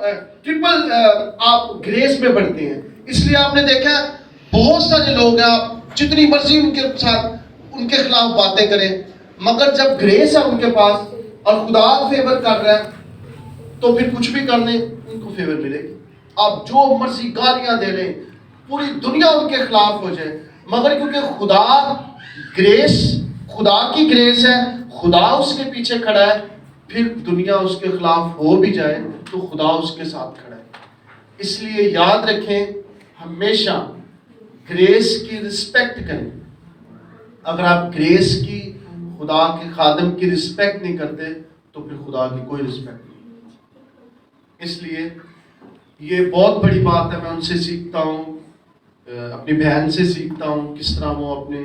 Triple آپ grease میں بڑھتے ہیں. اس لیے آپ نے دیکھا بہت سارے لوگ ہیں, آپ جتنی مرضی ان کے ساتھ ان کے خلاف باتیں کریں, مگر جب گریس ہے ان کے پاس اور خدا فیور کر رہا ہے تو پھر کچھ بھی کر لیں ان کو فیور ملے گی. آپ جو مرضی گالیاں دے لیں, پوری دنیا ان کے خلاف ہو جائے, مگر کیونکہ خدا گریس, خدا کی گریس ہے, خدا اس کے پیچھے کھڑا ہے, پھر دنیا اس کے خلاف ہو بھی جائے تو خدا اس کے ساتھ کھڑا ہے. اس لیے یاد رکھیں, ہمیشہ گریس کی رسپیکٹ کریں. اگر آپ گریس کی, خدا کے خادم کی رسپیکٹ نہیں کرتے تو پھر خدا کی کوئی رسپیکٹ نہیں. اس لیے یہ بہت بڑی بات ہے, میں ان سے سیکھتا ہوں, اپنی بہن سے سیکھتا ہوں کس طرح وہ اپنے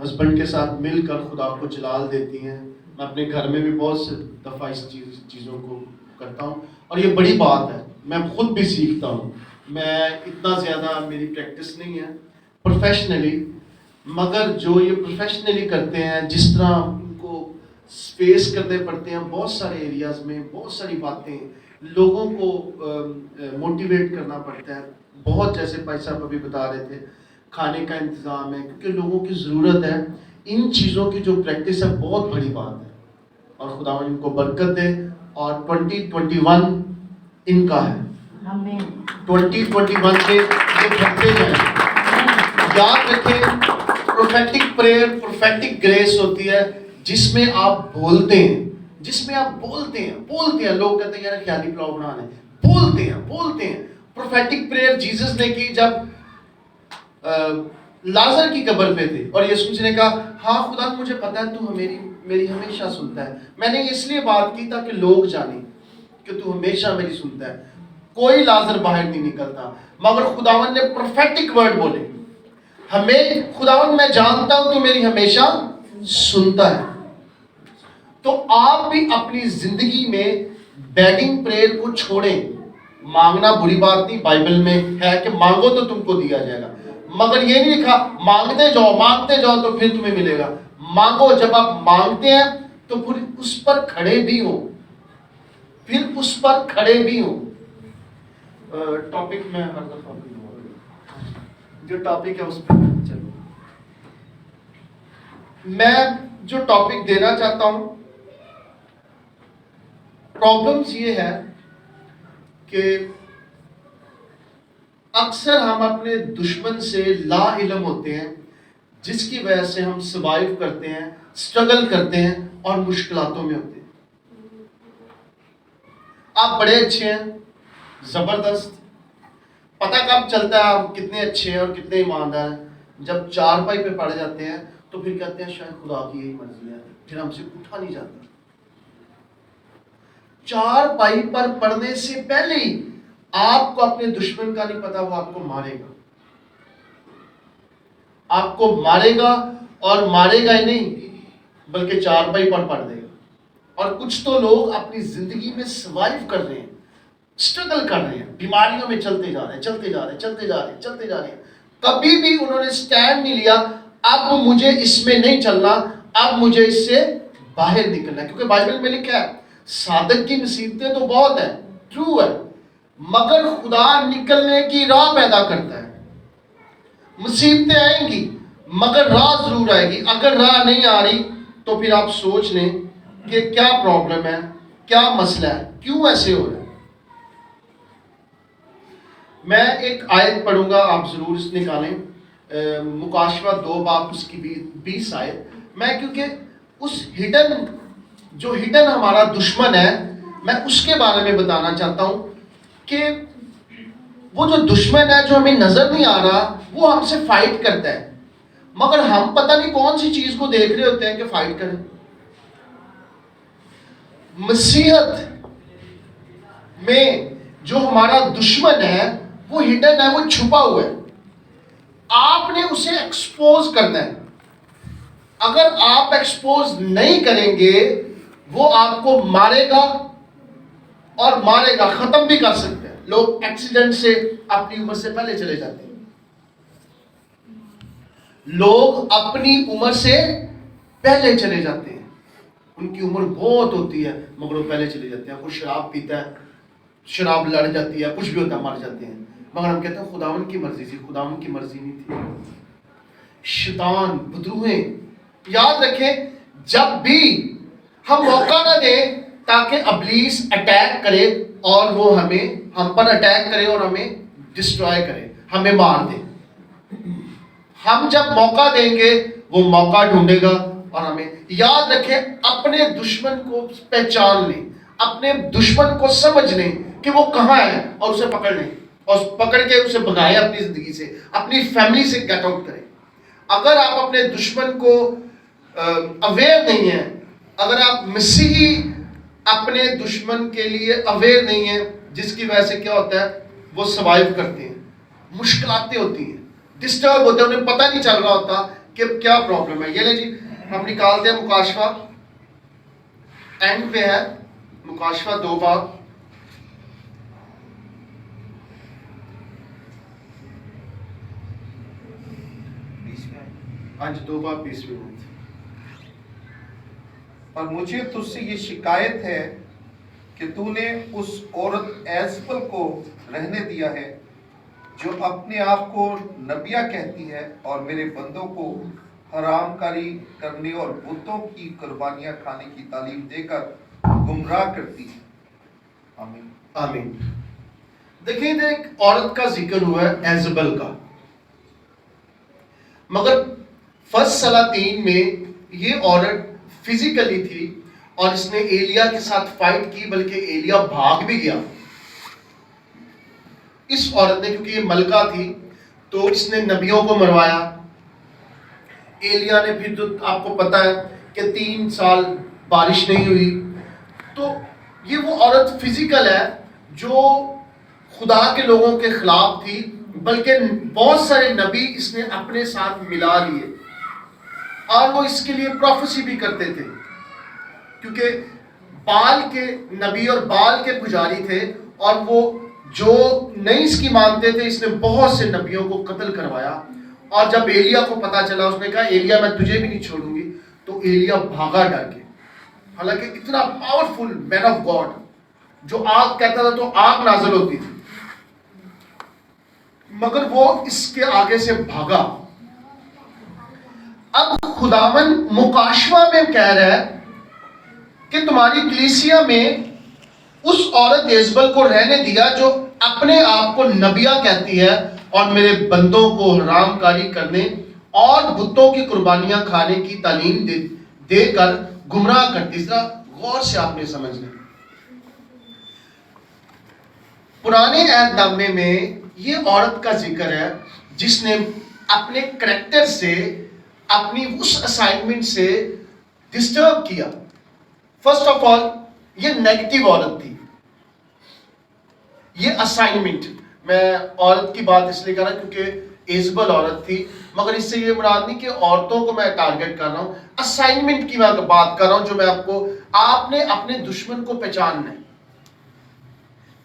ہسبینڈ کے ساتھ مل کر خدا کو جلال دیتی ہیں. میں اپنے گھر میں بھی بہت سے دفعہ اس چیزوں کو کرتا ہوں, اور یہ بڑی بات ہے. میں خود بھی سیکھتا ہوں. میں اتنا زیادہ میری پریکٹس نہیں ہے پروفیشنلی, مگر جو یہ پروفیشنلی کرتے ہیں, جس طرح ان کو فیس کرنے پڑتے ہیں بہت سارے ایریاز میں, بہت ساری باتیں, لوگوں کو موٹیویٹ کرنا پڑتا ہے بہت, جیسے بھائی صاحب ابھی بتا رہے تھے کھانے کا انتظام ہے, کیونکہ لوگوں کی ضرورت ہے. ان چیزوں کی جو پریکٹس ہے بہت بڑی بات ہے, اور خدا ان کو برکت دے. اور 2021 ان کا ہے, 2021 کے یہ بڑھتے جائیں. یاد رکھیں, پروفیٹک پریئر, پروفیٹک گریس ہوتی ہے جس میں آپ بولتے ہیں, جس میں آپ بولتے ہیں. لوگ کہتے ہیں یار خیالی پلاؤ بنا لیں, بولتے ہیں. پروفیٹک پریئر جیسس نے کی جب لازر کی قبر پہ تھے, اور یسوع نے کہا ہاں خدا مجھے پتا ہے تو میری ہمیشہ سنتا ہے. میں نے اس لیے بات کی تاکہ لوگ جانیں کہ تو ہمیشہ میری سنتا ہے. کوئی لازر باہر نہیں نکلتا, مگر خداوند نے پروفیٹک ورڈ بولے, ہمیں خداوند میں جانتا ہوں تو میری ہمیشہ سنتا ہے. تو آپ بھی اپنی زندگی میں بیگنگ پریئر کو چھوڑیں. مانگنا بری بات نہیں, بائبل میں ہے کہ مانگو تو تم کو دیا جائے گا, مگر یہ نہیں لکھا مانگتے جاؤ تو پھر تمہیں ملے گا. مانگو, جب آپ مانگتے ہیں تو پھر اس پر کھڑے بھی ہو. ٹاپک میں ہر دفعہ جو ٹاپک ہے اس پہ چلو. میں جو ٹاپک دینا چاہتا ہوں, پرابلمس یہ ہے کہ اکثر ہم اپنے دشمن سے لا علم ہوتے ہیں, جس کی وجہ سے ہم سروائیو کرتے ہیں, اسٹرگل کرتے ہیں اور مشکلاتوں میں ہوتے ہیں. آپ بڑے اچھے ہیں, زبردست, پتہ کب چلتا ہے آپ کتنے اچھے ہیں اور کتنے ایماندار ہیں؟ جب چارپائی پہ پڑ جاتے ہیں تو پھر کہتے ہیں شاید خدا کی یہی مرضی ہے, پھر ہم سے اٹھا نہیں جاتا. چارپائی پر پڑنے سے پہلے ہی آپ کو اپنے دشمن کا نہیں پتا, وہ آپ کو مارے گا. آپ کو مارے گا, اور مارے گا ہی نہیں بلکہ چارپائی پر پڑ دے گا. اور کچھ تو لوگ اپنی زندگی میں سروائیو کر رہے ہیں, اسٹرگل کر رہے ہیں, بیماریوں میں چلتے جا رہے ہیں. کبھی بھی انہوں نے سٹینڈ نہیں لیا اب مجھے اس میں نہیں چلنا, اب مجھے اس سے باہر نکلنا ہے. کیونکہ بائبل میں لکھا ہے صادق کی مصیبتیں تو بہت ہیں, ٹرو ہے, مگر خدا نکلنے کی راہ پیدا کرتا ہے. مصیبتیں آئیں گی مگر راہ ضرور آئے گی. اگر راہ نہیں آ رہی تو پھر آپ سوچ لیں کہ کیا پرابلم ہے, کیا مسئلہ ہے, کیوں ایسے ہو رہا ہے. میں ایک آیت پڑھوں گا, آپ ضرور اس نکالیں, مکاشفہ 2 باب اس کی 20 آیت. میں کیونکہ اس ہڈن ہمارا دشمن ہے, میں اس کے بارے میں بتانا چاہتا ہوں کہ وہ جو دشمن ہے جو ہمیں نظر نہیں آ رہا, وہ ہم سے فائٹ کرتا ہے, مگر ہم پتہ نہیں کون سی چیز کو دیکھ رہے ہوتے ہیں کہ فائٹ کریں. مسیحت میں جو ہمارا دشمن ہے وہ ہڈن ہے, وہ چھپا ہوا ہے, آپ نے اسے ایکسپوز کرنا ہے. اگر آپ ایکسپوز نہیں کریں گے وہ آپ کو مارے گا, اور مارے گا, ختم بھی کر سکتے ہیں. لوگ ایکسیڈنٹ سے اپنی عمر سے پہلے چلے جاتے ہیں, لوگ اپنی عمر سے پہلے چلے جاتے ہیں. ان کی عمر بہت ہوتی ہے مگر وہ پہلے چلے جاتے ہیں. کوئی شراب پیتا ہے, شراب لڑ جاتی ہے, کچھ بھی ہوتا ہے, مر جاتے ہیں. مگر ہم کہتے ہیں خداوند کی مرضی تھی, خداوند کی مرضی نہیں تھی. شیطان, بدروہیں, یاد رکھیں جب بھی ہم موقع نہ دیں تاکہ ابلیس اٹیک کرے اور وہ ہم پر اٹیک کرے اور ہمیں ڈسٹرائے کرے, ہمیں مار دے. ہم جب موقع دیں گے وہ موقع ڈھونڈے گا اور ہمیں. یاد رکھیں اپنے دشمن کو پہچان لیں, اپنے دشمن کو سمجھ لیں کہ وہ کہاں ہے اور اسے پکڑ لیں اور پکڑ کے اسے بھگائیں اپنی زندگی سے, اپنی فیملی سے گیٹ آؤٹ کریں. اگر آپ اپنے دشمن کو اویئر نہیں ہیں, اگر آپ مسیحی اپنے دشمن کے لیے اویئر نہیں ہیں, جس کی وجہ سے کیا ہوتا ہے وہ سروائیو کرتے ہیں, مشکلاتیں ہوتی ہیں, ڈسٹرب ہوتے ہیں, انہیں پتہ نہیں چل رہا ہوتا کہ کیا پرابلم ہے. یہ لے جی ہم نکالتے ہیں مکاشفہ, اینڈ پہ ہے مکاشفہ 2 باب. ہاں جی 2 باب 20 منٹ. اور مجھے تجھ سے یہ شکایت ہے کہ تو نے اس عورت ایزبل کو رہنے دیا ہے جو اپنے آپ کو نبیہ کہتی ہے اور میرے بندوں کو حرام کاری کرنے اور بتوں کی قربانیاں کھانے کی تعلیم دے کر گمراہ کرتی ہے. آمین آمین. دیکھیں ادھر ایک عورت کا ذکر ہوا ہے ایزبل کا, مگر فرسٹ سلاطین میں یہ عورت فزیکلی تھی اور اس نے ایلیا کے ساتھ فائٹ کی, بلکہ ایلیا بھاگ بھی گیا. اس عورت نے, کیونکہ یہ ملکہ تھی تو اس نے نبیوں کو مروایا. ایلیا نے پھر جو آپ کو پتا ہے کہ 3 سال بارش نہیں ہوئی. تو یہ وہ عورت فزیکل ہے جو خدا کے لوگوں کے خلاف تھی, بلکہ بہت سارے نبی اس نے اپنے ساتھ ملا لیے اور وہ اس کے لیے پروفیسی بھی کرتے تھے, کیونکہ بال کے نبی اور بال کے پجاری تھے اور وہ جو نہیں اس کی مانتے تھے, اس نے بہت سے نبیوں کو قتل کروایا. اور جب ایلیا کو پتا چلا, اس نے کہا ایلیا میں تجھے بھی نہیں چھوڑوں گی, تو ایلیا بھاگا ڈر کے. حالانکہ اتنا پاورفل مین آف گاڈ جو آگ کہتا تھا تو آگ نازل ہوتی تھی, مگر وہ اس کے آگے سے بھاگا. اب خداون مکاشفہ میں کہہ رہا ہے کہ تمہاری کلیسیا میں اس عورت ایزبل کو رہنے دیا جو اپنے آپ کو نبیہ کہتی ہے اور میرے بندوں کو حرام کاری کرنے اور بتوں کی قربانیاں کھانے کی تعلیم دے کر گمراہ کرتی. ذرا غور سے آپ نے سمجھنا. پرانے عہد نامے میں یہ عورت کا ذکر ہے جس نے اپنے کریکٹر سے, اپنی اس اسائنمنٹ سے ڈسٹرب کیا. فرسٹ آف آل یہ نیگیٹو عورت تھی. یہ اسائنمنٹ, میں عورت کی بات اس لیے کر رہا ہوں کیونکہ ایزبل عورت تھی, مگر اس سے یہ مراد نہیں کہ عورتوں کو میں ٹارگٹ کر رہا ہوں, اسائنمنٹ کی میں بات کر رہا ہوں جو میں آپ نے اپنے دشمن کو پہچاننا ہے.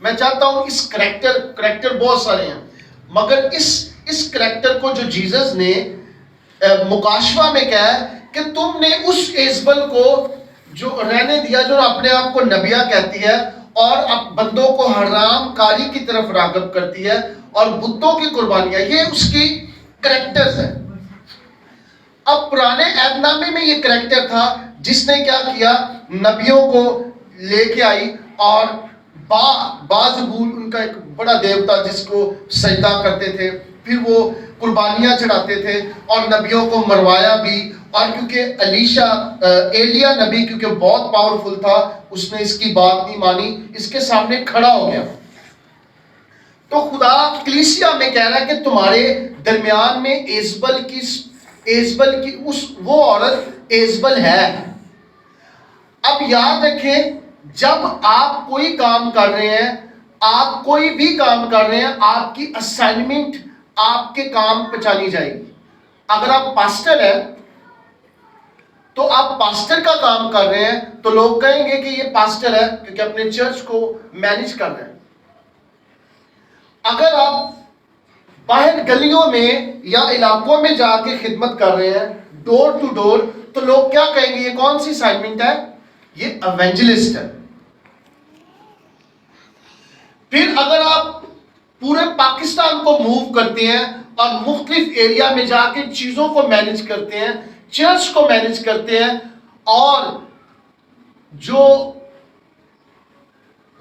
میں چاہتا ہوں اس کریکٹر بہت سارے ہیں, مگر اس کریکٹر کو جو جیزس نے مکاشفہ میں کہا ہے کہ تم نے اس ایزبل کو جو رہنے دیا جو اپنے آپ کو نبیہ کہتی ہے اور اب بندوں کو حرام کاری کی طرف راغب کرتی ہے اور بتوں کی قربانیاں, یہ اس کی کریکٹرز ہیں. اب پرانے عہد نامے میں یہ کریکٹر تھا جس نے کیا کیا, نبیوں کو لے کے آئی اور بازبول ان کا ایک بڑا دیوتا جس کو سجدہ کرتے تھے, پھر وہ قربانیاں چڑھاتے تھے اور نبیوں کو مروایا بھی. اور کیونکہ ایلیا نبی کیونکہ بہت پاورفل تھا, اس نے اس کی بات نہیں مانی, اس کے سامنے کھڑا ہو گیا. تو خدا کلیسیا میں کہہ رہا ہے کہ تمہارے درمیان میں ایزبل کی وہ عورت ایزبل ہے. اب یاد رکھیں جب آپ کوئی کام کر رہے ہیں, آپ کوئی بھی کام کر رہے ہیں, آپ کی اسائنمنٹ آپ کے کام پہچانی جائے گی. اگر آپ پاسٹر ہیں تو آپ پاسٹر کا کام کر رہے ہیں تو لوگ کہیں گے کہ یہ پاسٹر ہے کیونکہ اپنے چرچ کو مینج کر رہے ہیں. اگر آپ باہر گلیوں میں یا علاقوں میں جا کے خدمت کر رہے ہیں ڈور ٹو ڈور, تو لوگ کیا کہیں گے, یہ کون سی اسائنمنٹ ہے, یہ ایونجلسٹ ہے. پھر اگر آپ پورے پاکستان کو موو کرتے ہیں اور مختلف ایریا میں جا کے چیزوں کو مینج کرتے ہیں, چرچ کو مینج کرتے ہیں, اور جو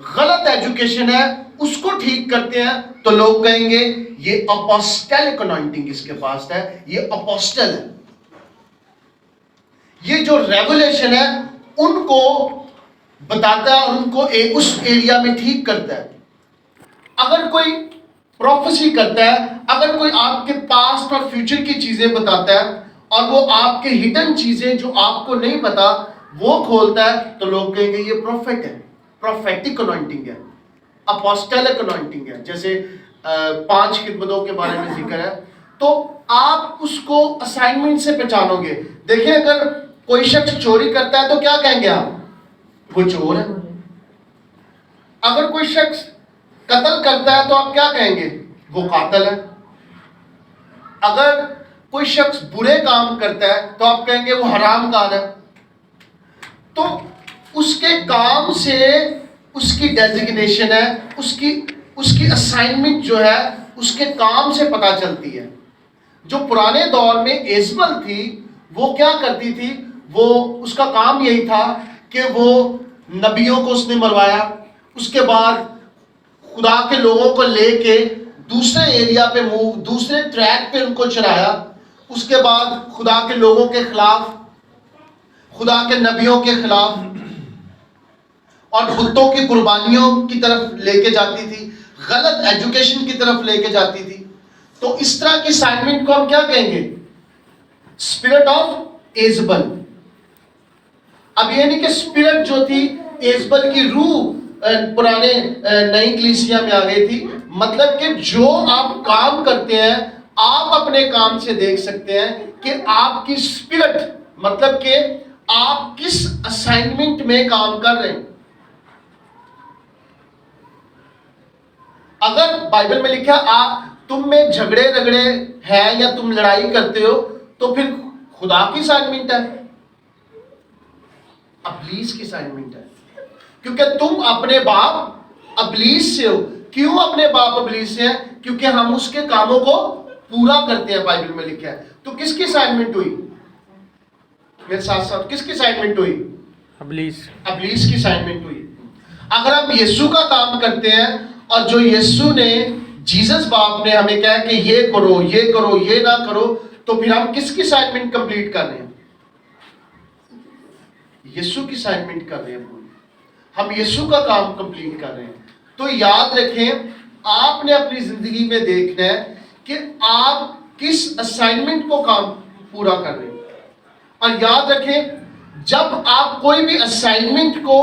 غلط ایجوکیشن ہے اس کو ٹھیک کرتے ہیں, تو لوگ کہیں گے یہ اپوسٹلک انوائنٹنگ اس کے پاس ہے, یہ اپوسٹل ہے. یہ جو ریولیشن ہے ان کو بتاتا ہے اور ان کو اس ایریا میں ٹھیک کرتا ہے. اگر کوئی پروفیسی کرتا ہے, اگر کوئی آپ کے پاسٹ اور فیوچر کی چیزیں بتاتا ہے اور وہ آپ کے ہڈن چیزیں جو آپ کو نہیں پتا وہ کھولتا ہے, تو لوگ کہیں گے یہ پروفیٹ ہے, پروفیٹک انوائنٹنگ ہے, اپوسٹلک انوائنٹنگ ہے. جیسے 5 خدمتوں کے بارے میں ذکر ہے, تو آپ اس کو اسائنمنٹ سے پہچانو گے. دیکھیں اگر کوئی شخص چوری کرتا ہے تو کیا کہیں گے آپ؟ وہ چور ہے. اگر کوئی شخص قتل کرتا ہے تو آپ کیا کہیں گے؟ وہ قاتل ہے. اگر کوئی شخص برے کام کرتا ہے تو آپ کہیں گے وہ حرام کار ہے. تو اس کے کام سے اس کی ڈیزگنیشن ہے, اس کی اسائنمنٹ جو ہے اس کے کام سے پتہ چلتی ہے. جو پرانے دور میں ایزبل تھی وہ کیا کرتی تھی؟ وہ اس کا کام یہی تھا کہ وہ نبیوں کو اس نے مروایا, اس کے بعد خدا کے لوگوں کو لے کے دوسرے ایریا پہ دوسرے ٹریک پہ ان کو چلایا, اس کے بعد خدا کے لوگوں کے خلاف, خدا کے نبیوں کے خلاف اور بتوں کی قربانیوں کی طرف لے کے جاتی تھی, غلط ایجوکیشن کی طرف لے کے جاتی تھی. تو اس طرح کی اسائنمنٹ کو ہم کیا کہیں گے؟ Spirit of Isabel. اب یہ نہیں کہ اسپرٹ جو تھی ایزبل کی روح پرانے نئی کلیسیا میں آ گئی تھی, مطلب کہ جو آپ کام کرتے ہیں آپ اپنے کام سے دیکھ سکتے ہیں کہ آپ کی اسپرٹ, مطلب کہ آپ کس اسائنمنٹ میں کام کر رہے ہیں. اگر بائبل میں لکھا تم میں جھگڑے رگڑے ہیں یا تم لڑائی کرتے ہو تو پھر خدا کی اسائنمنٹ ہے, ابلیس کی اسائنمنٹ ہے, کیونکہ تم اپنے باپ ابلیس سے ہو. کیوں اپنے باپ ابلیس سے ہیں؟ کیونکہ ہم اس کے کاموں کو پورا کرتے ہیں, بائبل میں لکھا ہے. تو کس کی اسائنمنٹ ہوئی؟ میرے ساتھ ساتھ کس کی اسائنمنٹ ہوئی؟ ابلیس کی اسائنمنٹ ہوئی. اگر ہم یسوع کا کام کرتے ہیں اور جو یسوع نے جیسس باپ نے ہمیں کہا کہ یہ کرو یہ کرو یہ نہ کرو, تو پھر ہم کس کی اسائنمنٹ کمپلیٹ کر رہے ہیں؟ یسوع کی اسائنمنٹ کر رہے ہیں. ہم یسوع کا کام کمپلیٹ کر رہے ہیں. تو یاد رکھیں, آپ نے اپنی زندگی میں دیکھنا ہے کہ آپ کس اسائنمنٹ کو کام پورا کر رہے ہیں. اور یاد رکھیں, جب آپ کوئی بھی اسائنمنٹ کو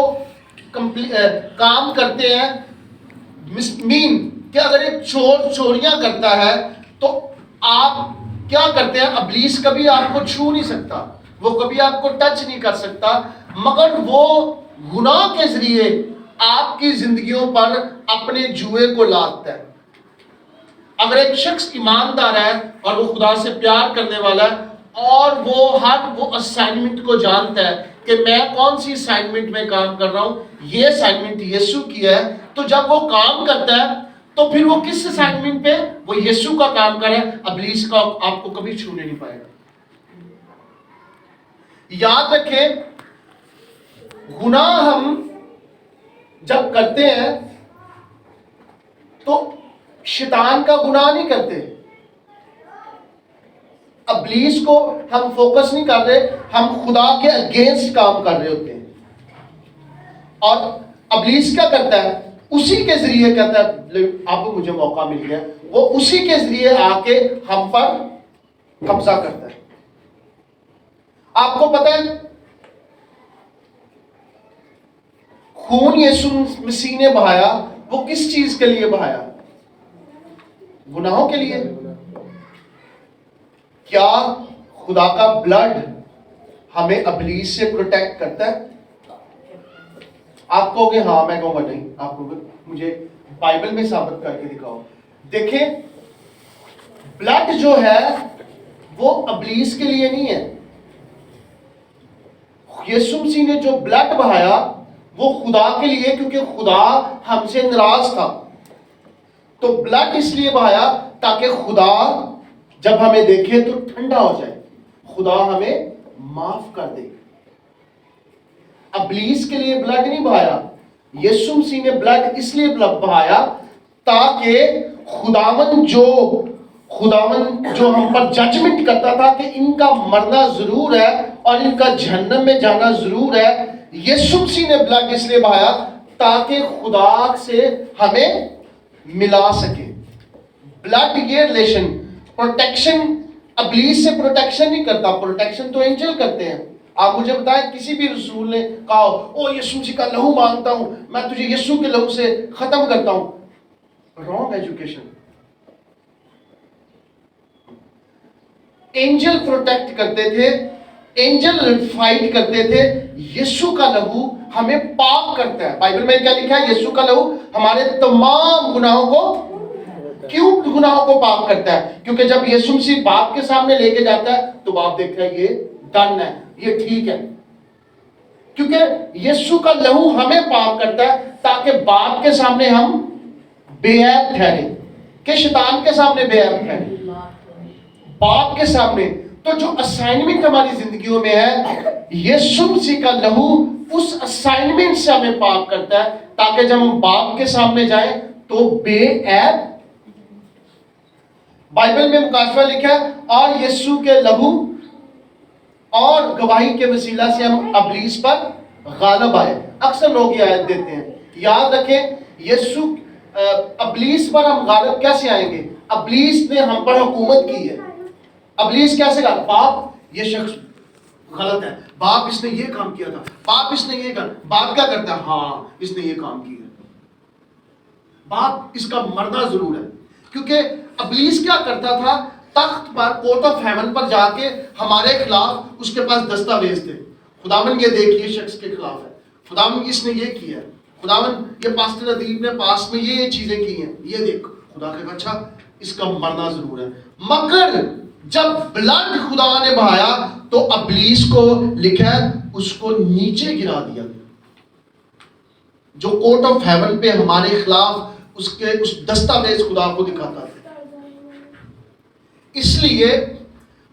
کام کرتے ہیں, مین کہ اگر ایک چور چوریاں کرتا ہے تو آپ کیا کرتے ہیں؟ ابلیس کبھی آپ کو چھو نہیں سکتا, وہ کبھی آپ کو ٹچ نہیں کر سکتا, مگر وہ گناہ کے ذریعے آپ کی زندگیوں پر اپنے جوئے کو لادتا ہے. اگر ایک شخص ایماندار ہے اور وہ خدا سے پیار کرنے والا ہے اور وہ اسائنمنٹ کو جانتا ہے کہ میں کون سی اسائنمنٹ میں کام کر رہا ہوں, یہ اسائنمنٹ یسوع کی ہے, تو جب وہ کام کرتا ہے تو پھر وہ کس اسائنمنٹ پہ؟ وہ یسوع کا کام کرے, ابلیس کا آپ کو کبھی چھونے نہیں پائے گا. یاد رکھیں, گناہ ہم جب کرتے ہیں تو شیطان کا گناہ نہیں کرتے, ابلیس کو ہم فوکس نہیں کر رہے, ہم خدا کے اگینسٹ کام کر رہے ہوتے ہیں. اور ابلیس کیا کرتا ہے؟ اسی کے ذریعے کہتا ہے آپ کو مجھے موقع مل گیا, وہ اسی کے ذریعے آ کے ہم پر قبضہ کرتا ہے. آپ کو پتہ ہے خون یسوع مسیح نے بہایا, وہ کس چیز کے لیے بہایا؟ گناہوں کے لیے. کیا خدا کا بلڈ ہمیں ابلیس سے پروٹیکٹ کرتا ہے؟ آپ کہو گے ہاں, میں کہوں گا نہیں. آپ کو مجھے بائبل میں ثابت کر کے دکھاؤ. دیکھیں, بلڈ جو ہے وہ ابلیس کے لیے نہیں ہے, یسوع مسیح نے جو بلڈ بہایا وہ خدا کے لیے، کیونکہ خدا ہم سے ناراض تھا، تو بلڈ اس لیے بہایا تاکہ خدا جب ہمیں دیکھے تو ٹھنڈا ہو جائے، خدا ہمیں معاف کر دے۔ ابلیس کے لیے بلڈ نہیں بہایا، یسوع مسیح نے بلڈ اس لیے بہایا تاکہ خداوند جو ہم پر ججمنٹ کرتا تھا کہ ان کا مرنا ضرور ہے اور ان کا جہنم میں جانا ضرور ہے، یسوع مسیح نے بلڈ اس لیے بہایا تاکہ خدا سے ہمیں ملا سکے۔ بلڈ یہ ریلیشن پروٹیکشن، ابلیس سے پروٹیکشن نہیں کرتا، پروٹیکشن تو اینجل کرتے ہیں۔ آپ مجھے بتائیں کسی بھی رسول نے کہا او یسوع مسیح کا لہو مانگتا ہوں، میں تجھے یسوع کے لہو سے ختم کرتا ہوں، رانگ ایجوکیشن۔ اینجل پروٹیکٹ کرتے تھے، اینجل فائٹ کرتے تھے، یسوع کا لہو ہمیں پاک کرتا ہے۔ بائبل میں کیا لکھا ہے؟ یسوع کا لہو ہمارے تمام گناہوں کو، کیوں گناہوں کو پاک کرتا ہے؟ کیونکہ جب یسوع مسیح باپ کے سامنے لے کے جاتا ہے تو باپ دیکھتا ہے یہ ڈن ہے، یہ ٹھیک ہے، کیونکہ یسوع کا لہو ہمیں پاک کرتا ہے تاکہ باپ کے سامنے ہم بے عیب ٹھہریں، کہ شیطان کے سامنے بے عیب ٹھہریں، باپ کے سامنے۔ تو جو اسائنمنٹ ہماری زندگیوں میں ہے، یسوع مسیح کا لہو اس اسائنمنٹ سے ہمیں پاک کرتا ہے تاکہ جب ہم باپ کے سامنے جائیں تو بے عیب۔ بائبل میں مکاشفہ لکھا ہے اور یسوع کے لہو اور گواہی کے وسیلہ سے ہم ابلیس پر غالب آئے۔ اکثر لوگ یہ آیت دیتے ہیں، یاد رکھیں یسوع ابلیس پر ہم غالب کیسے آئیں گے؟ ابلیس نے ہم پر حکومت کی ہے۔ ابلیس کیسے کہا؟ باپ یہ شخص غلط ہے، باپ اس نے یہ کام کیا تھا، باپ اس نے یہ کہا، باپ کیا کرتا ہے؟ ہاں اس نے یہ کام کیا، باپ اس کا مرنا ضرور ہے۔ کیونکہ ابلیس کیا کرتا تھا؟ تخت پر، کورٹ آف ہیون پر جا کے ہمارے خلاف اس کے پاس دستاویز تھے، خداوند یہ دیکھیے شخص کے خلاف ہے، خداوند اس نے یہ کیا ہے، خداوند یہ پاسٹر ادیب نے پاس میں یہ چیزیں کی ہیں، یہ دیکھ۔ خدا کہا اچھا اس کا مرنا ضرور ہے۔ مگر جب بلڈ خدا نے بہایا تو ابلیس کو لکھا ہے اس کو نیچے گرا دیا، جو کورٹ آف ہیون پہ ہمارے خلاف اس دستاویز خدا کو دکھاتا تھا۔ اس لیے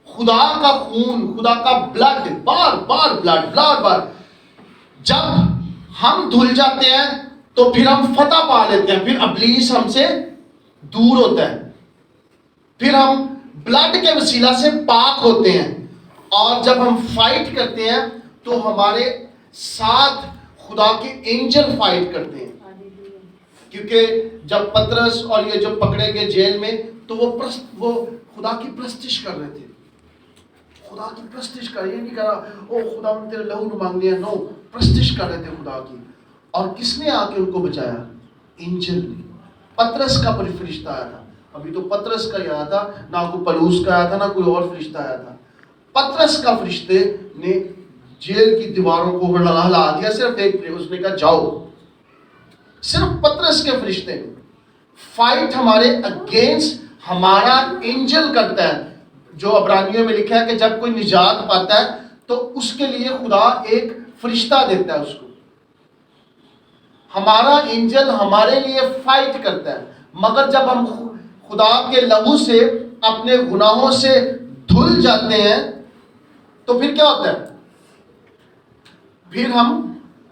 خدا کا خون، خدا کا بلڈ، بار جب ہم دھل جاتے ہیں تو پھر ہم فتح پا لیتے ہیں، پھر ابلیس ہم سے دور ہوتا ہے، پھر ہم بلڈ کے وسیلہ سے پاک ہوتے ہیں، اور جب ہم فائٹ کرتے ہیں تو ہمارے ساتھ خدا کے اینجل فائٹ کرتے ہیں۔ کیونکہ جب پترس اور یہ جو پکڑے گئے جیل میں تو وہ خدا کی پرستش کر رہے تھے، خدا کی پرستش کر، یہ نہیں کہا او خدا نے تیرے لہو نو مانگ لیا، نو، پرستش کر رہے تھے خدا کی۔ اور کس نے آ کے ان کو بچایا؟ اینجل نے۔ پترس کا فرشتہ آیا تھا، ابھی تو پترس کا ہی آیا تھا، نہ کوئی پلوس کا آیا تھا، نہ کوئی اور فرشتہ آیا تھا۔ پترس کا فرشتے نے جیل کی دیواروں کو ہلا دیا، صرف ایک، اس نے کہا جاؤ۔ صرف پترس کے فرشتے نے فائٹ ہمارے اگینسٹ ہمارا اینجل کرتا ہے۔ جو عبرانیوں میں لکھا ہے کہ جب کوئی نجات پاتا ہے تو اس کے لیے خدا ایک فرشتہ دیتا ہے اس کو، ہمارا اینجل ہمارے لیے فائٹ کرتا ہے۔ مگر جب ہم خدا کے لہو سے اپنے گناہوں سے دھل جاتے ہیں تو پھر کیا ہوتا ہے؟ پھر ہم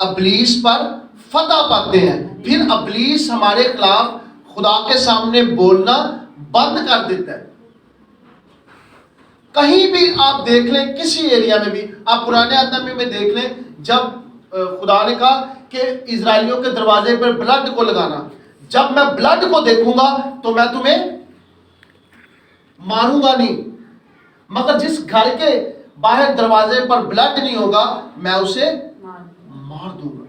ابلیس پر فتح پاتے ہیں، پھر ابلیس ہمارے خلاف خدا کے سامنے بولنا بند کر دیتا ہے۔ کہیں بھی آپ دیکھ لیں، کسی ایریا میں بھی آپ پرانے عہد میں دیکھ لیں، جب خدا نے کہا کہ اسرائیلیوں کے دروازے پر بلڈ کو لگانا، جب میں بلڈ کو دیکھوں گا تو میں تمہیں ماروں گا نہیں، مگر جس گھر کے باہر دروازے پر بلڈ نہیں ہوگا میں اسے مار دوں گا۔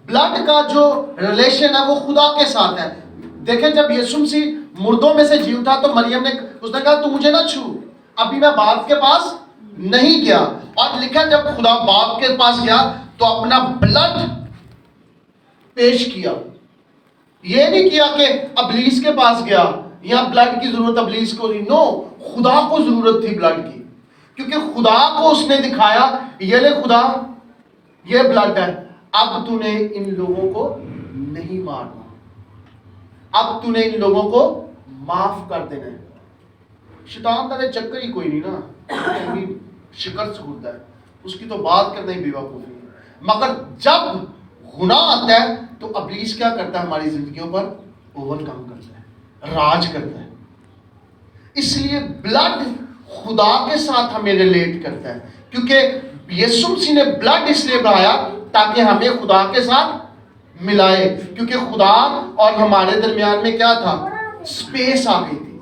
بلڈ کا جو ریلیشن ہے وہ خدا کے ساتھ ہے۔ دیکھیں جب یسوع مسیح مردوں میں سے جی اٹھا تو مریم نے اس نے کہا تو مجھے نہ چھو، ابھی میں باپ کے پاس نہیں گیا۔ اور لکھا جب خدا باپ کے پاس گیا تو اپنا بلڈ پیش کیا، یہ نہیں کیا کہ ابلیس کے پاس گیا، یہاں بلڈ کی ضرورت ابلیس کو نہیں، نو، خدا کو ضرورت تھی بلڈ کی۔ کیونکہ خدا کو اس نے دکھایا یہ لے خدا یہ بلڈ ہے، اب تو نے ان لوگوں کو نہیں مارنا، اب تو نے ان لوگوں کو معاف کر دینا ہے۔ شیطان کا چکر ہی کوئی نہیں نا، شکست ہوتا ہے اس کی تو بات کرنا ہی بیوقوفی ہے۔ مگر جب گناہ آتا ہے تو ابلیس کیا کرتا ہے ہماری زندگیوں پر؟ اوور کم کرتا ہے، راج کرتا ہے۔ اس لیے بلڈ خدا کے ساتھ ہمیں ریلیٹ کرتا ہے، کیونکہ یسوع مسیح نے بلڈ اس لیے بہایا تاکہ ہمیں خدا کے ساتھ ملائے، کیونکہ خدا اور ہمارے درمیان میں کیا تھا؟ سپیس آ گئی تھی۔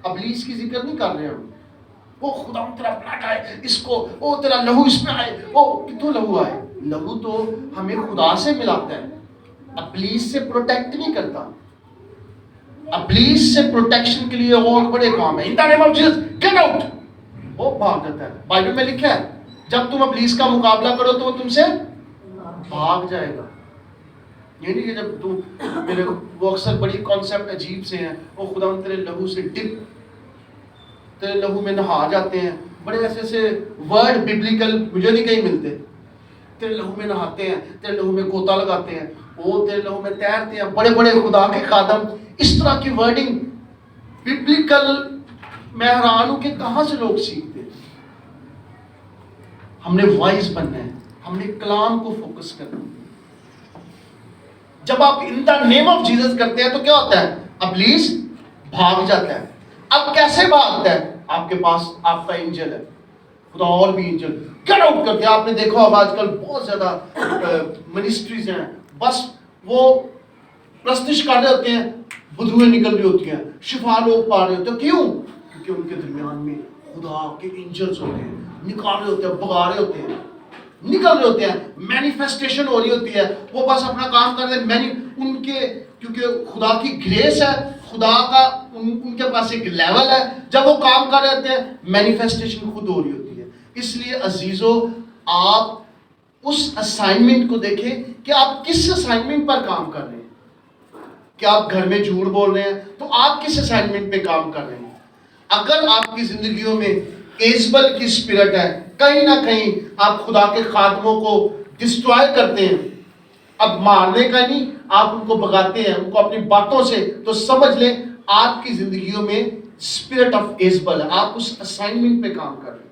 ابلیس کی ذکر نہیں کر رہے ہم، وہ خدا تیرا بلڈ آئے اس کو، وہ تیرا لہو اس میں آئے، وہ کتوں لہو آئے؟ لہو تو ہمیں خدا سے ملاتا ہے، ابلیس سے پروٹیکٹ نہیں کرتا۔ ابلیس سے پروٹیکشن کے لیے اور بڑے کام ہیں، in the name of Jesus get out, وہ بھاگ جاتا ہے۔ بائبل میں لکھا ہے جب تم ابلیس کا مقابلہ کرو تو وہ تم سے بھاگ جائے گا۔ یہ نہیں کہ جب تم میرے، وہ اکثر بڑی کانسیپٹ عجیب سے ہیں، وہ خدا تیرے لہو سے ڈپ، تیرے لہو میں نہا جاتے ہیں، بڑے ایسے ایسے ورڈ ببلیکل مجھے نہیں کہیں ملتے، تیرے لہو میں نہاتے ہیں، تیرے لہو میں گوتا لگاتے ہیں، وہ تیرے لہو میں تیرتے ہیں، بڑے بڑے خدا کے خادم، اس طرح کی ورڈنگ ببلیکل، میں حیران ہوں کہ کہاں سے لوگ سیکھتے ہیں۔ ہم نے وائز بننا ہے، ہم نے کلام کو فوکس کرنا ہے۔ جب آپ ان دا نیم آف جیسس کرتے ہیں تو کیا ہوتا ہے؟ ابلیس بھاگ جاتا ہے۔ اب کیسے بھاگتا ہے؟ آپ کے پاس آپ کا انجل ہے، خدا اور بھی انجل گیٹ آؤٹ کرتے ہیں۔ آپ نے دیکھا ہوگا آج کل بہت زیادہ منسٹریز ہیں، بس وہ پرستش کر رہے ہوتے ہیں، بدرویں نکل رہی ہوتی ہیں، شفا لوگ پا رہے ہوتے ہیں۔ کیوں؟ کیونکہ ان کے درمیان میں خدا کے انجلز ہوتے ہیں، نکال رہے ہوتے ہیں، بگا رہے ہوتے ہیں، نکل رہے ہوتے ہیں، مینیفیسٹیشن ہو رہی ہوتی ہے، وہ بس اپنا کام کر رہے ہیں۔ ان کے کیونکہ خدا کی گریس ہے، خدا کا ان کے پاس ایک لیول ہے، جب وہ کام کر رہے ہوتے ہیں مینیفیسٹیشن خود ہو رہی ہوتی ہے۔ اس لیے عزیزو، آپ اس اسائنمنٹ کو دیکھیں کہ آپ کس اسائنمنٹ پر کام کر رہے ہیں۔ کیا آپ گھر میں جھوٹ بول رہے ہیں تو آپ کس اسائنمنٹ پہ کام کر رہے ہیں؟ اگر آپ کی زندگیوں میں ایزبل کی سپرٹ ہے، کہیں نہ کہیں آپ خدا کے خادموں کو ڈسٹرائے کرتے ہیں، اب مارنے کا نہیں، آپ ان کو بھگاتے ہیں ان کو اپنی باتوں سے، تو سمجھ لیں آپ کی زندگیوں میں اسپرٹ آف ایزبل ہے، آپ اس اسائنمنٹ پہ کام کر رہے ہیں۔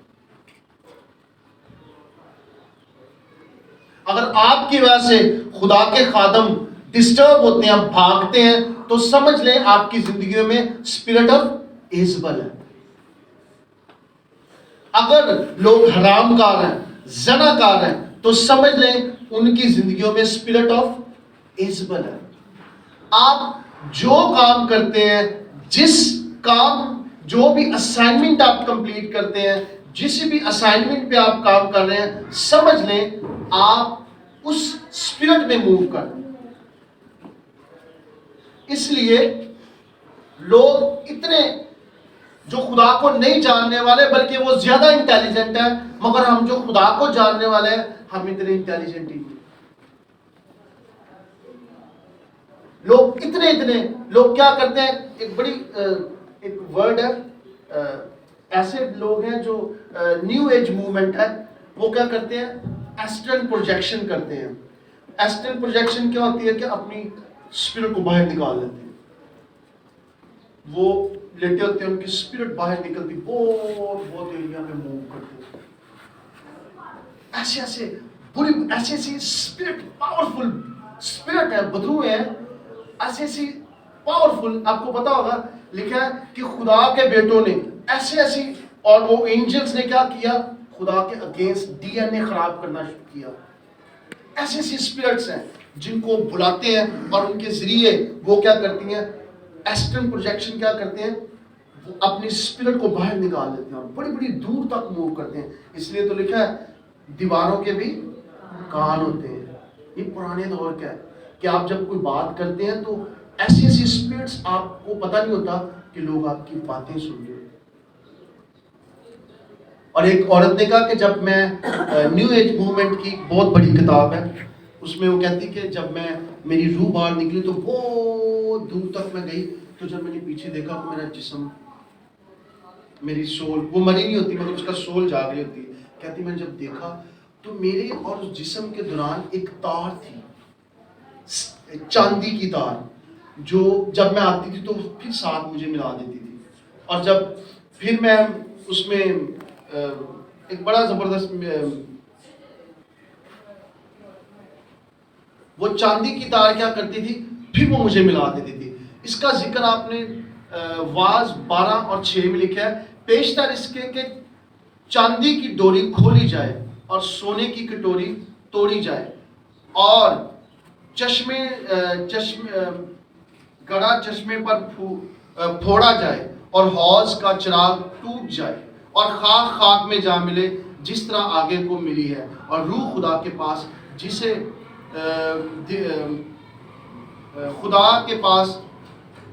اگر آپ کی وجہ سے خدا کے خادم ڈسٹرب ہوتے ہیں، بھاگتے ہیں، تو سمجھ لیں آپ کی زندگیوں میں اسپرٹ آف ایزبل ہے۔ اگر لوگ حرام کار ہیں، زنا کار ہیں، تو سمجھ لیں ان کی زندگیوں میں اسپرٹ آف ایزبل ہے۔ آپ جو کام کرتے ہیں، جس کام، جو بھی اسائنمنٹ آپ کمپلیٹ کرتے ہیں، جس بھی اسائنمنٹ پہ آپ کام کر رہے ہیں، سمجھ لیں آپ اس اسپرٹ میں موو کر رہے ہیں۔ اس لیے لوگ اتنے جو خدا کو نہیں جاننے والے، بلکہ وہ زیادہ انٹیلیجنٹ ہیں، مگر ہم جو خدا کو جاننے والے ہیں ہم اتنے انٹیلیجنٹ ہی نہیں۔ لوگ اتنے لوگ کیا کرتے ہیں، ایک بڑی ایک ورڈ ہے، ایسے لوگ ہیں جو نیو ایج موومنٹ ہے، وہ کیا کرتے ہیں؟ ایسٹرل پروجیکشن کرتے ہیں۔ ایسٹرل پروجیکشن کیا ہوتی ہے کہ اپنی اسپرٹ کو باہر نکال لیتے ہیں، وہ لیٹے ہوتے ہیں، ان کی اسپرٹ باہر نکلتی، بہت ایریا میں موو کرتے ہیں، ایسے ایسی اسپرٹ، پاورفل اسپرٹ ہے، بدرو ہے، ایسی پاورفل۔ آپ کو پتا ہوگا لکھا ہے کہ خدا کے بیٹوں نے ایسی اور وہ اینجلز نے کیا کیا؟ خدا کے اگینسٹ ڈی این اے خراب کرنا شروع کیا۔ ایسی اسپرٹس ہیں جن کو بلاتے ہیں اور ان کے ذریعے وہ کیا کرتی ہیں؟ ایسٹرل پروجیکشن کیا کرتے ہیں؟ وہ اپنی اسپرٹ کو باہر نکال لیتے ہیں اور بڑی بڑی دور تک موو کرتے ہیں۔ اس لیے تو لکھا ہے دیواروں کے بھی کان ہوتے ہیں۔ یہ پرانے دور کا ہے کہ آپ جب کوئی بات کرتے ہیں تو ایسی اسپرٹس، آپ کو پتہ نہیں ہوتا کہ لوگ آپ کی باتیں سن رہے ہیں۔ اور ایک عورت نے کہا کہ جب میں نیو ایج موومنٹ کی بہت بڑی کتاب ہے، اس میں وہ کہتی کہ جب میں میری روح باہر نکلی تو بہت دور تک میں گئی، تو جب میں نے پیچھے دیکھا تو میرا جسم میری سول وہ مری نہیں ہوتی مگر اس کا سول جاگ رہی ہوتی ہے. کہتی میں جب دیکھا تو میرے اور اس جسم کے دوران ایک تار تھی, چاندی کی تار, جو جب میں آتی تھی تو پھر ساتھ مجھے ملا دیتی تھی. اور جب پھر میں اس میں ایک بڑا زبردست وہ چاندی کی تار کیا کرتی تھی, پھر وہ مجھے ملا دیتی تھی. اس کا ذکر آپ نے واز 12 اور 6 میں لکھا ہے. پیشتر اس کے کہ چاندی کی ڈوری کھولی جائے اور سونے کی کٹوری توڑی جائے اور گڑا چشمے پر پھوڑا جائے اور حوض کا چراغ ٹوٹ جائے اور خاک خاک میں جا ملے جس طرح آگے کو ملی ہے, اور روح خدا کے پاس جسے خدا کے پاس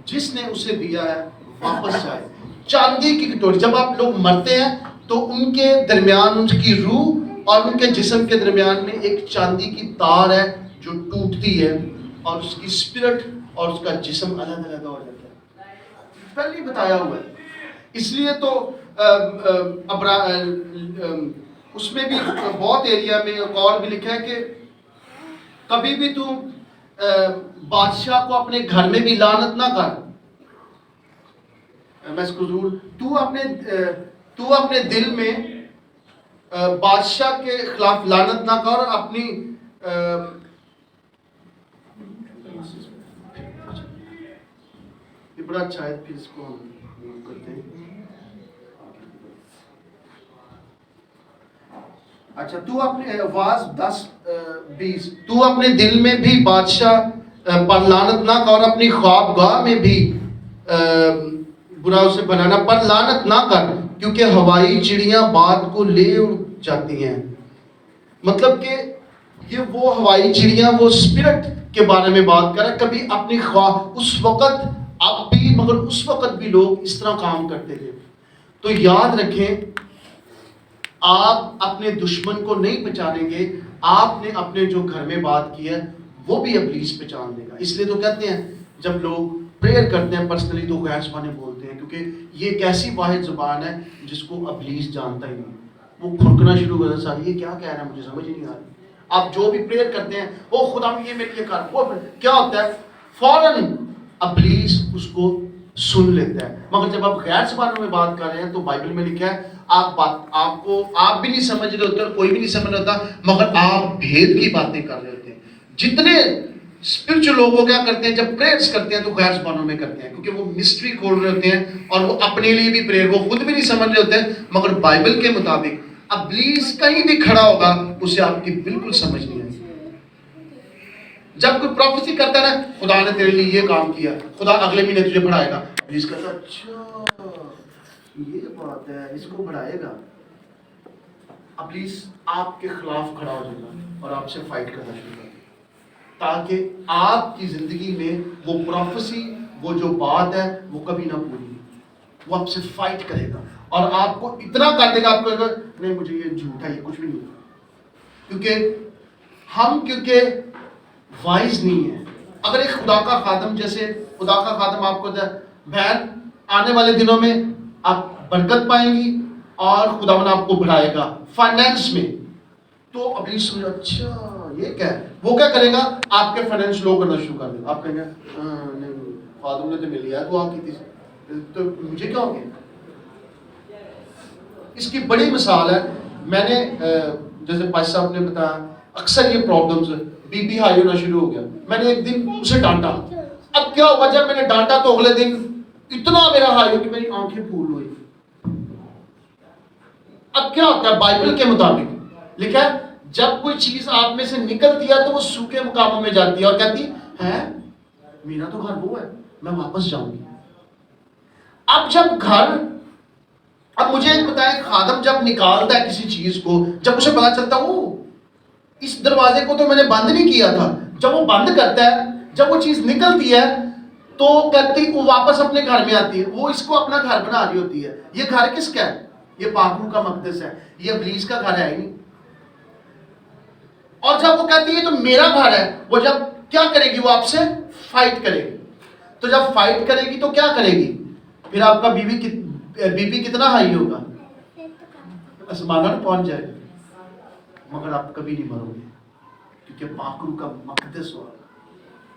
جس نے اسے دیا ہے واپس جائے. چاندی کی کٹوری, جب آپ لوگ مرتے ہیں تو ان کے درمیان ان کی روح اور ان کے جسم کے درمیان میں ایک چاندی کی تار ہے جو ٹوٹتی ہے اور اس کی اسپرٹ اور اس کا جسم الگ الگ ہو جاتا ہے. پہلے ہی بتایا ہوا ہے. اس لیے تو اس میں بھی بہت ایریا میں ایک اور بھی لکھا ہے کہ کبھی بھی تو بادشاہ کو اپنے گھر میں بھی لعنت نہ کر. میں اس کو ضرور تو اپنے دل میں بادشاہ کے خلاف لعنت نہ کر, اپنی یہ بڑا اچھا ہے, پھر اس کو ہم کرتے ہیں. اچھا, تو اپنے واز 10-20 تو اپنے دل میں بھی بادشاہ پر لعنت نہ کر, اپنی خوابگاہ میں بھی برا اسے بنانا پر لعنت نہ کر, کیونکہ ہوائی چڑیاں بات کو لے اڑ جاتی ہیں. مطلب کہ یہ وہ ہوائی چڑیاں وہ اسپرٹ کے بارے میں بات کر رہا ہے. کبھی اپنی خواہ اس وقت اب بھی مگر اس وقت بھی لوگ اس طرح کام کرتے تھے. تو یاد رکھیں, آپ اپنے دشمن کو نہیں پہچانیں گے, آپ نے اپنے جو گھر میں بات کی ہے وہ بھی ابلیس پہچان دے گا. اس لیے تو کہتے ہیں جب لوگ پریئر کرتے ہیں پرسنلی تو غیر زبانیں بولتے ہیں, کیونکہ یہ ایک ایسی واحد زبان ہے جس کو ابلیس جانتا ہی نہیں. وہ کھڑکنا شروع کر دیتا ہے, یہ کیا کہہ رہا ہے مجھے سمجھ ہی نہیں آ رہی. آپ جو بھی پریئر کرتے ہیں او خدا یہ میرے لیے کر, وہ کیا ہوتا ہے فوراً ابلیس اس کو سن لیتا ہے. مگر جب آپ غیر زبانوں میں بات کر رہے ہیں تو بائبل میں لکھا ہے آپ بھی نہیں سمجھ رہے ہوتے اور کوئی بھی نہیں سمجھ رہا ہوتا, مگر آپ بھید کی باتیں کر رہے ہوتے ہیں. جتنے اسپرچل لوگ وہ کیا کرتے ہیں جب پریئرز کرتے ہیں تو غیر زبانوں میں کرتے ہیں, کیونکہ وہ مسٹری کھول رہے ہوتے ہیں اور وہ اپنے لیے بھی پریئر وہ خود بھی نہیں سمجھ رہے ہوتے ہیں, مگر بائبل کے مطابق ابلیس کہیں بھی کھڑا ہوگا اسے آپ کی بالکل سمجھ نہیں آئے گی. جب کوئی پروفیسی کرتا ہے نا, خدا نے تیرے لیے یہ کام کیا, خدا اگلے مہینے تجھے بڑھائے گا, ابلیس کہتا ہے اچھا یہ بات ہے, اس کو بڑھائے گا. ابلیس آپ کے خلاف کھڑا ہو جائے گا اور آپ سے فائٹ کرنا شروع کر دے گا, تاکہ آپ کی زندگی میں وہ پروفیسی وہ جو بات ہے وہ کبھی نہ پوری. وہ آپ سے فائٹ کرے گا اور آپ کو اتنا کر دے گا, آپ کو کہے گا نہیں مجھے یہ جھوٹ ہے, یہ کچھ بھی نہیں ہوتا. کیونکہ وائز نہیں ہے. اگر ایک خدا کا خادم, جیسے خدا کا خادم آپ کو بہن آنے والے دنوں میں آپ برکت پائیں گی اور خداوند آپ کو بڑھائے گا فائنینس میں, تو ابلیس سمجھو اچھا یہ کیا ہے, وہ کیا کرے گا آپ کے فائنینس لو کرنا شروع کر دے گا. آپ کہیں گے خادم نے تو مل لیا دعا کی تھی تو مجھے کیا ہو گیا. اس کی بڑی مثال ہے. میں نے جیسے بھائی صاحب نے بتایا اکثر یہ پرابلمز بی پی ہائی ہونا شروع ہو گیا. میں نے ایک دن اسے ڈانٹا. اب کیا ہوا, جب میں نے ڈانٹا تو اگلے دن اتنا میرا ہائی ہو کہ میری آنکھیں پھول ہوئی. اب کیا ہوتا ہے بائبل کے مطابق لکھا ہے جب کوئی چیز آپ میں سے نکلتی ہے تو وہ سوکھے مقاموں میں جاتی ہے اور کہتی ہے میرا تو گھر وہ ہے, میں واپس جاؤں گی. اب مجھے ایک بتائیں, خادم جب نکالتا ہے کسی چیز کو, جب اسے پتا چلتا اس دروازے کو تو میں نے بند نہیں کیا تھا, جب وہ بند کرتا ہے, جب وہ چیز نکلتی ہے تو کہتی وہ واپس اپنے گھر میں آتی ہے. وہ اس کو اپنا گھر بنا رہی ہوتی ہے. یہ گھر کس کا ہے؟ یہ پاک روح کا مقدس ہے, یہ ابلیس کا گھر ہے ہی نہیں. اور جب وہ کہتی ہے تو میرا گھر ہے, وہ جب کیا کرے گی, وہ آپ سے فائٹ کرے گی. تو جب فائٹ کرے گی تو کیا کرے گی, پھر آپ کا بیوی بی پی کتنا ہائی ہوگا؟ آسمانوں میں پہنچ جائے گا، مگر آپ کبھی نہیں مرو گے، کیونکہ پاک روح کا مقدس ہوا۔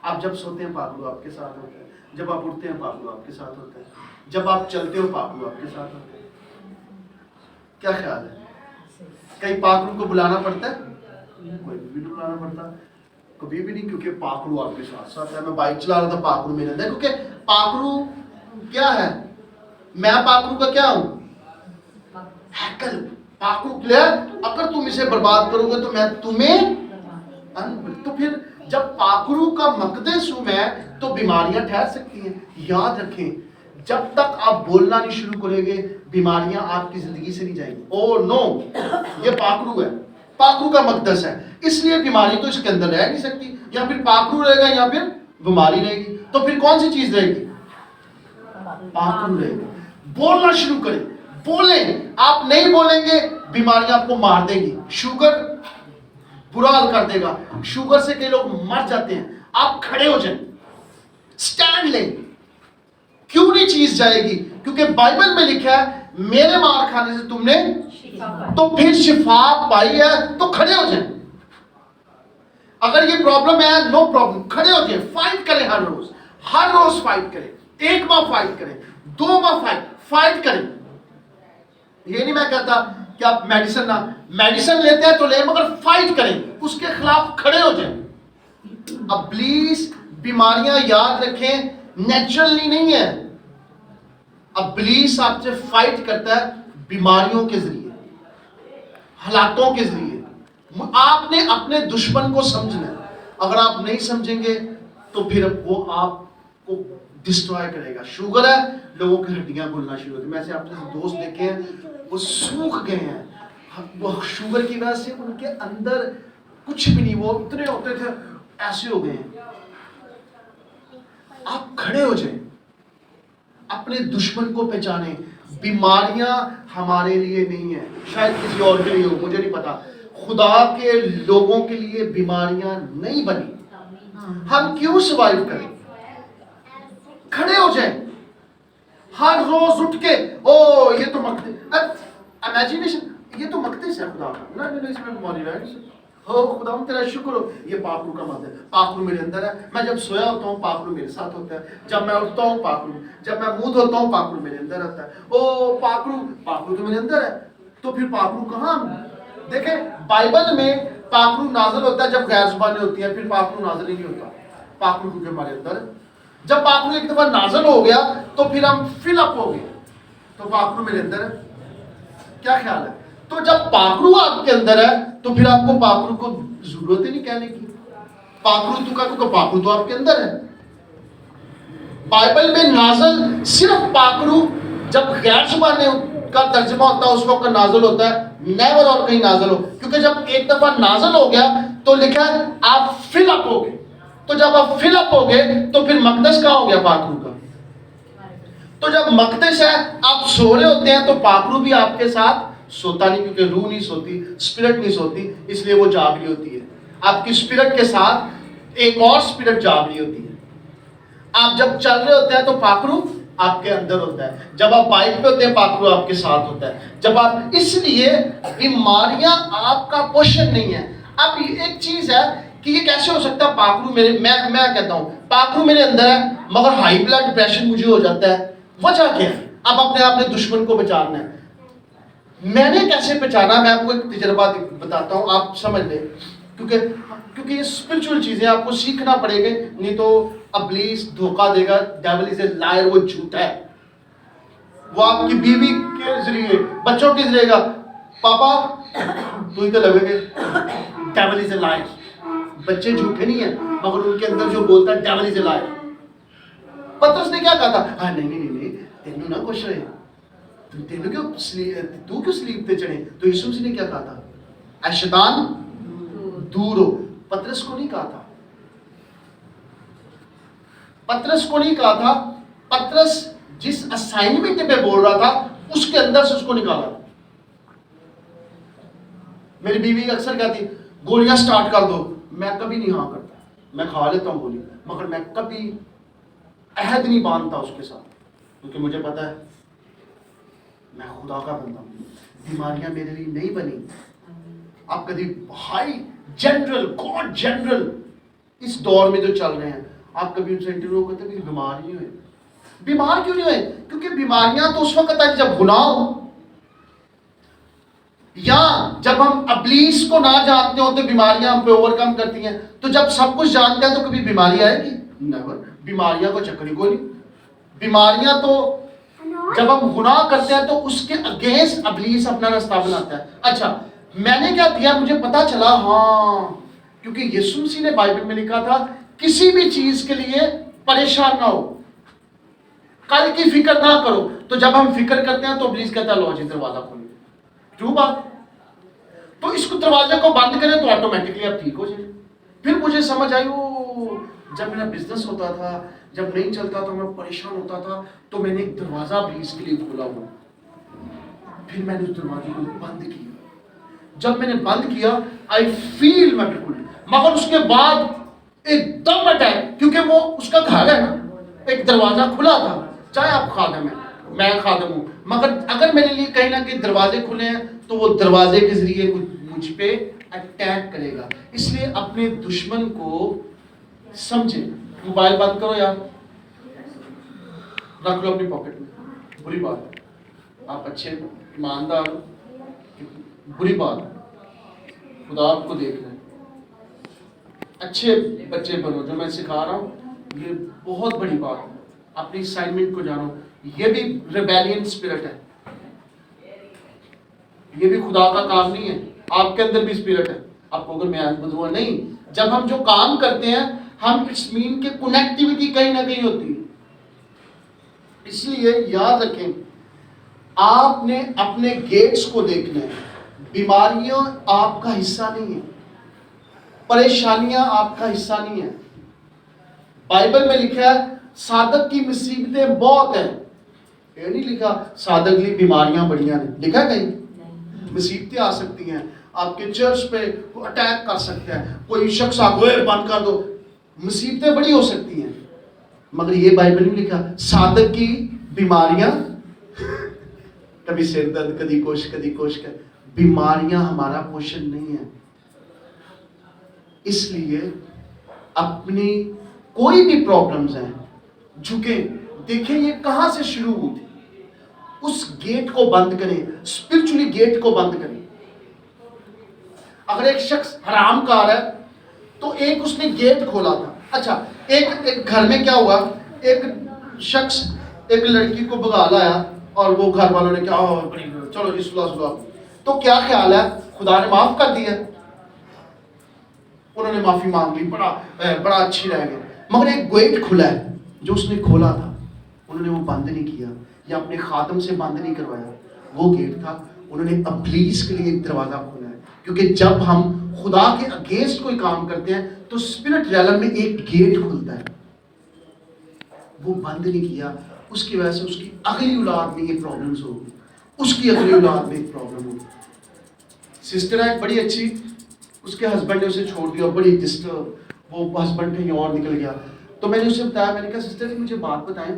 آپ جب سوتے ہیں پاک روح آپ کے ساتھ ہوتا ہے، جب آپ اٹھتے ہیں پاک روح آپ کے ساتھ ہوتا ہے، جب آپ چلتے ہو پاک روح آپ کے ساتھ ہوتا ہے۔ کیا خیال ہے؟ کہیں پاک روح کو بلانا پڑتا ہے؟ کوئی بھی نہیں بلانا پڑتا، کبھی بھی نہیں، کیونکہ پاک روح آپ کے ساتھ ساتھ ہے۔ میں بائک چلا رہا تھا، پاک روح میرے اندر، کیونکہ پاک روح کیا ہے؟ میں پاک روح کا کیا ہوں؟ ہیکل۔ پاک روح کلیئر؟ اگر تم اسے برباد کرو گے تو میں تمہیں، تو پھر جب پاک روح کا مقدس ہوں میں، تو بیماریاں ٹھہر سکتی ہیں۔ یاد رکھیں، جب تک آپ بولنا نہیں شروع کریں گے بیماریاں آپ کی زندگی سے نہیں جائیں گی۔ او نو، یہ پاک روح ہے، پاک روح کا مقدس ہے، اس لیے بیماری تو اس کے اندر رہ نہیں سکتی۔ یا پھر پاک روح رہے گا یا پھر بیماری رہے گی، تو پھر کون سی چیز رہے گی؟ پاک روح رہے گی۔ بولنا شروع کریں، بولیں۔ آپ نہیں بولیں گے بیماریاں آپ کو مار دیں گی۔ شوگر برا حال کر دے گا، شوگر سے کئی لوگ مر جاتے ہیں۔ آپ کھڑے ہو جائیں، سٹینڈ لیں۔ کیوں نہیں چیز جائے گی؟ کیونکہ بائبل میں لکھا ہے میرے مار کھانے سے تم نے تو پھر شفا پائی ہے، تو کھڑے ہو جائیں۔ اگر یہ پرابلم ہے، نو پرابلم، کھڑے ہو جائیں، فائٹ کریں، ہر روز فائٹ کریں، 1 ماہ فائٹ کریں، 2 ماہ فائٹ کریں۔ یہ نہیں میں کہتا کہ آپ میڈیسن لیتے ہیں تو لیں، مگر فائٹ کریں، اس کے خلاف کھڑے ہو جائیں۔ ابلیس بیماریاں یاد رکھیں نیچرلی نہیں ہے، ابلیس آپ سے فائٹ کرتا ہے بیماریوں کے ذریعے، حالاتوں کے ذریعے۔ آپ نے اپنے دشمن کو سمجھنا ہے، اگر آپ نہیں سمجھیں گے تو پھر وہ آپ کو ڈسٹرائے کرے گا۔ شوگر ہے، لوگوں کی ہڈیاں گلنا شروع ہوتی ہیں۔ میں سے آپ نے دوست دیکھے ہیں وہ سوکھ گئے ہیں، وہ شوگر کی وجہ سے ان کے اندر کچھ بھی نہیں، وہ اتنے ہوتے تھے ایسے ہو گئے ہیں۔ آپ کھڑے ہو جائیں، اپنے دشمن کو پہچانیں۔ بیماریاں ہمارے لیے نہیں ہیں، شاید کسی اور کے لیے ہو، مجھے نہیں پتا۔ خدا کے لوگوں کے لیے بیماریاں نہیں بنی۔ ہم کیوں سروائیو کریں؟ کھڑے ہو جائیں، ہر روز اٹھ کے یہ تو امیجنیشن، یہ تو مقدس ہے خدا کا، نہیں اس میں بیماری رہے گی۔ خدا تیرا شکر ہو، یہ پاک روح کا مقدس ہے، پاک روح میرے اندر ہے۔ میں جب سویا ہوتا ہوں پاک روح میرے ساتھ ہوتا ہے، جب میں اٹھتا ہوں پاک روح، جب میں منہ دھوتا ہوں پاک روح میرے اندر رہتا ہے۔ پاک روح تو میرے اندر ہے، تو پھر پاک روح کہاں؟ دیکھیں بائبل میں پاک روح نازل ہوتا ہے جب غیر زبانیں ہوتی ہیں، پھر پاک روح نازل ہی نہیں ہوتا۔ پاک روح کیونکہ ہمارے اندر ہے، جب پاک روح ایک دفعہ نازل ہو گیا تو پھر ہم فل اپ ہو گئے، تو پاک روح میرے اندر ہے۔ کیا خیال ہے؟ تو جب پاک روح آپ کے اندر ہے تو پھر آپ کو پاک روح کو ضرورت ہی نہیں کہنے کی پاک روح تو کا، کیونکہ پاک روح تو آپ کے اندر ہے۔ بائبل میں نازل صرف پاک روح جب غیر زبانیں کا ترجمہ ہوتا ہے اس وقت نازل ہوتا ہے، نیور اور کہیں نازل ہو، کیونکہ جب ایک دفعہ نازل ہو گیا تو لکھا ہے آپ فل اپ ہو گئے۔ تو جب آپ فل اپ ہو گئے تو پھر مقدس کہاں ہو گیا؟ پاک روح کا۔ تو جب مقدس ہے، آپ سو رہے ہوتے ہیں تو پاک روح بھی آپ کے ساتھ سوتا نہیں، کیونکہ روح نہیں سوتی، اسپرٹ نہیں سوتی، اس لیے وہ جاگ رہی ہوتی ہے۔ آپ کی اسپرٹ کے ساتھ ایک اور اسپرٹ جاگ رہی ہوتی ہے۔ آپ جب چل رہے ہوتے ہیں تو پاک روح آپ کے اندر ہوتا ہے، جب آپ بائک پہ ہوتے ہیں پاک روح آپ کے ساتھ ہوتا ہے، جب آپ، اس لیے بیماریاں آپ کا پوشن نہیں ہے۔ اب ایک چیز ہے کہ یہ کیسے ہو سکتا ہے پاک روح میرے، میں کہتا ہوں پاک روح میرے اندر ہے مگر ہائی بلڈ پریشر مجھے ہو جاتا ہے، وجہ کیا ہے؟ اب اپنے دشمن کو پہچاننا ہے۔ میں نے کیسے پہچانا؟ میں آپ کو ایک تجربہ بتاتا ہوں، آپ سمجھ لیں، کیونکہ یہ اسپرچل چیزیں آپ کو سیکھنا پڑے گی، نہیں تو ابلیس دھوکہ دے گا۔ ڈیول از اے لائر، وہ جھوٹا ہے۔ وہ آپ کی بیوی کے ذریعے، بچوں کے ذریعے گا، پاپا تو ہی تو لگے گے، ڈیول از اے لائر۔ بچے جھوٹے نہیں ہیں مگر ان کے اندر جو بولتا ہے ڈیول از اے لائر۔ پترس نے کیا کہا تھا؟ نہیں تینوں نہ خوش رہے، تو کیوں سلیب پہ چڑھے؟ تو یسوع مسیح نے کیا کہا تھا؟ اے شیطان دور ہو۔ پترس کو نہیں کہا تھا، پترس کو نہیں کہا تھا۔ پترس جس اسائنمنٹ پہ بول رہا تھا اس کے اندر سے اس کو نکالا۔ میری بیوی اکثر کہتی گولیاں سٹارٹ کر دو، میں کبھی نہیں ہاں کرتا، میں کھا لیتا ہوں گولی مگر میں کبھی عہد نہیں باندھتا اس کے ساتھ، کیونکہ مجھے پتا ہے میں خدا کا بندہ ہوں. بیماریاں میرے لیے نہیں بنی. آپ کبھی ہائی جنرل گاڈ جنرل اس دور میں جو چل رہے ہیں, آپ کبھی ان سے انٹرویو کرتے ہیں بیمار نہیں ہوئے. بیمار کیوں نہیں ہوئے؟ کیونکہ بیماریاں تو اس وقت آئی جب گناہ ہو, یا جب ہم ابلیس کو نہ جانتے ہو تو بیماریاں ہم پہ اوور کم کرتی ہیں. تو جب سب کچھ جانتے ہیں تو کبھی بیماری آئے گی؟ نیور. بیماریاں کو چکر ہی کوئی نہیں. بیماریاں تو جب ہم گناہ کرتے ہیں تو اس کے اگینسٹ ابلیس اپنا راستہ بناتا ہے. اچھا میں نے کیا کیا, مجھے پتا چلا ہاں کیونکہ یسوع مسیح نے بائبل میں لکھا تھا کسی بھی چیز کے لیے پریشان نہ ہو, کل کی فکر نہ کرو. تو جب ہم فکر کرتے ہیں تو ابلیس کہتا ہے لو جی دروازہ کھولو. ٹرو بات. تو اس کو دروازے کو بند کریں تو آٹومیٹکلی آپ ٹھیک ہو جائیں. پھر مجھے سمجھ آئی جب میرا بزنس ہوتا تھا, جب نہیں چلتا تو میں پریشان ہوتا تھا, تو میں نے ایک دروازہ ابلیس کے لیے کھولا ہوا. پھر میں نے اس دروازے کو بند کیا. جب میں نے بند کیا آئی فیل میں بالکل, مگر اس کے بعد ایک دم اٹیک, کیونکہ وہ اس کا گھر ہے نا, ایک دروازہ کھلا تھا. چاہے آپ خادم ہیں, میں خادم ہوں, مگر اگر میرے لیے کہیں نہ کہیں دروازے کھلے ہیں تو وہ دروازے کے ذریعے مجھ پہ اٹیک کرے گا. اس لیے اپنے دشمن کو سمجھے. موبائل بند کرو یا رکھ لو اپنی پاکٹ میں, بری بات ہے. آپ اچھے ایماندار ہو, بری بات ہے. خدا آپ کو دیکھ رہے ہیں. اچھے بچے بنو. جو میں سکھا رہا ہوں یہ بہت بڑی بات ہے. اپنی اسائنمنٹ کو جانو. یہ بھی ریبیلین اسپرٹ ہے, یہ بھی خدا کا کام نہیں ہے. آپ کے اندر بھی اسپرٹ ہے. آپ کو اگر میں بدوا نہیں, جب ہم جو کام کرتے ہیں ہم اس مین کے کنیکٹیوٹی کہیں نہ کہیں ہوتی ہے. اس لیے یاد رکھیں آپ نے اپنے گیٹس کو دیکھنا ہے. بیماریاں آپ کا حصہ نہیں ہے, پریشانیاں آپ کا حصہ نہیں ہے. بائبل میں لکھا ہے صادق کی مصیبتیں بہت ہیں. یہ نہیں لکھا صادق لی بیماریاں بڑھیاں ہیں. لکھا کہیں؟ مصیبتیں آ سکتی ہیں, آپ کے چرچ پہ اٹیک کر سکتے ہیں, کوئی شخص آپ کو بند کر دو, مصیبتیں بڑی ہو سکتی ہیں. مگر یہ بائبل میں لکھا صادق کی بیماریاں, کبھی سر درد, کبھی کوش کر. بیماریاں ہمارا پوشن نہیں ہے. اس لیے اپنی کوئی بھی پرابلمز ہیں جھکے دیکھیں یہ کہاں سے شروع ہوئی تھی. اس گیٹ کو بند کریں, اسپرچولی گیٹ کو بند کریں. اگر ایک شخص حرام کار ہے تو ایک اس نے گیٹ کھولا تھا. اچھا ایک گھر میں کیا ہوا, ایک شخص ایک لڑکی کو بگا لایا اور وہ گھر والوں نے کیا چلو جی صلح. تو کیا خیال ہے خدا نے معاف کر دیا, انہوں نے معافی مانگ لی, بڑا اچھی رہ گئے. مگر ایک گیٹ کھلا ہے جو اس نے کھولا تھا, انہوں نے وہ بند نہیں کیا یا اپنے خادم سے بند نہیں کروایا. وہ گیٹ تھا انہوں نے ابلیس کے لیے ایک دروازہ کھولا ہے. کیونکہ جب ہم خدا کے اگینسٹ کوئی کام کرتے ہیں تو اسپرٹ ریلم میں ایک گیٹ کھلتا ہے, وہ بند نہیں کیا. اس کی وجہ سے اس کی اگلی اولاد میں یہ پرابلمز ہوگی, اس کی اگلی اولاد میں ایک پرابلم ہوگی. سسٹر ہے بڑی اچھی, اس کے ہسبینڈ نے اسے چھوڑ دیا, بڑی ڈسٹرب, وہ ہسبینڈ کہیں اور نکل گیا. تو میں نے اسے بتایا, میں نے کہا سسٹر جی مجھے بات بتائیں,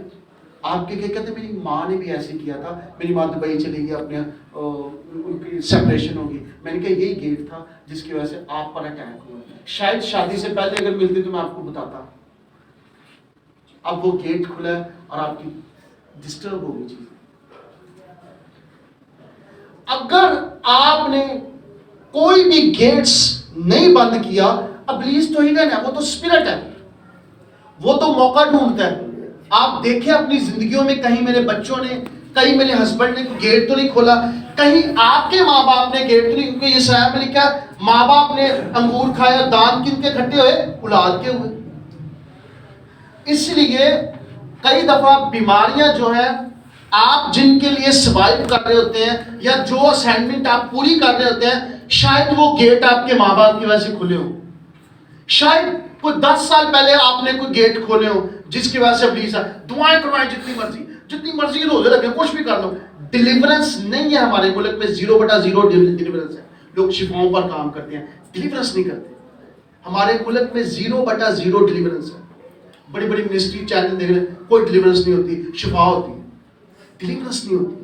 آپ کے کیا کہتے ہیں میری ماں نے بھی ایسے کیا تھا, میری ماں دبئی چلی گئی, اپنے ان کی سیپریشن ہوگی. میں نے کہا یہی گیٹ تھا جس کی وجہ سے آپ پر اٹیک ہوا. شاید شادی سے پہلے اگر ملتی تو میں آپ کو بتاتا. اب وہ گیٹ کھلا ہے اور آپ کی ڈسٹرب ہو گئی چیز. اگر آپ نے کوئی بھی گیٹس نہیں بند کیا, ابلیس تو ہی ہے, وہ تو اسپرٹ ہے, وہ تو موقع ڈھونڈتا ہے. آپ دیکھیں اپنی زندگیوں میں کہیں میرے بچوں نے, کہیں میرے ہسبینڈ نے گیٹ تو نہیں کھولا, کہیں آپ کے ماں باپ نے گیٹ تو نہیں, کیونکہ یہ سایہ میں لکھا ماں باپ نے انگور کھایا, دانت کن کے کھٹے ہوئے, اولاد کے ہوئے. اس لیے کئی دفعہ بیماریاں جو ہیں آپ جن کے لیے سروائیو کر رہے ہوتے ہیں یا جو اسائنمنٹ آپ پوری کر رہے ہوتے ہیں, شاید وہ گیٹ آپ کے ماں باپ کی وجہ سے کھلے ہوں. شاید کوئی 10 سال پہلے آپ نے کوئی گیٹ کھولے ہوں جس کی وجہ سے ابلیس ہے. دعائیں کروائیں جتنی مرضی روزے رکھیں, کچھ بھی کر لو, ڈیلیورنس نہیں ہے ہمارے ملک میں. 0/0 ڈیلیورنس ہے. لوگ شفاؤں پر کام کرتے ہیں, ڈیلیورنس نہیں کرتے. ہمارے ملک میں 0/0 ڈیلیورنس ہے. بڑی بڑی منسٹری چینل دیکھ لیں, کوئی ڈیلیورنس نہیں ہوتی, شفا ہوتی ہے, ڈیلیورنس نہیں ہوتی.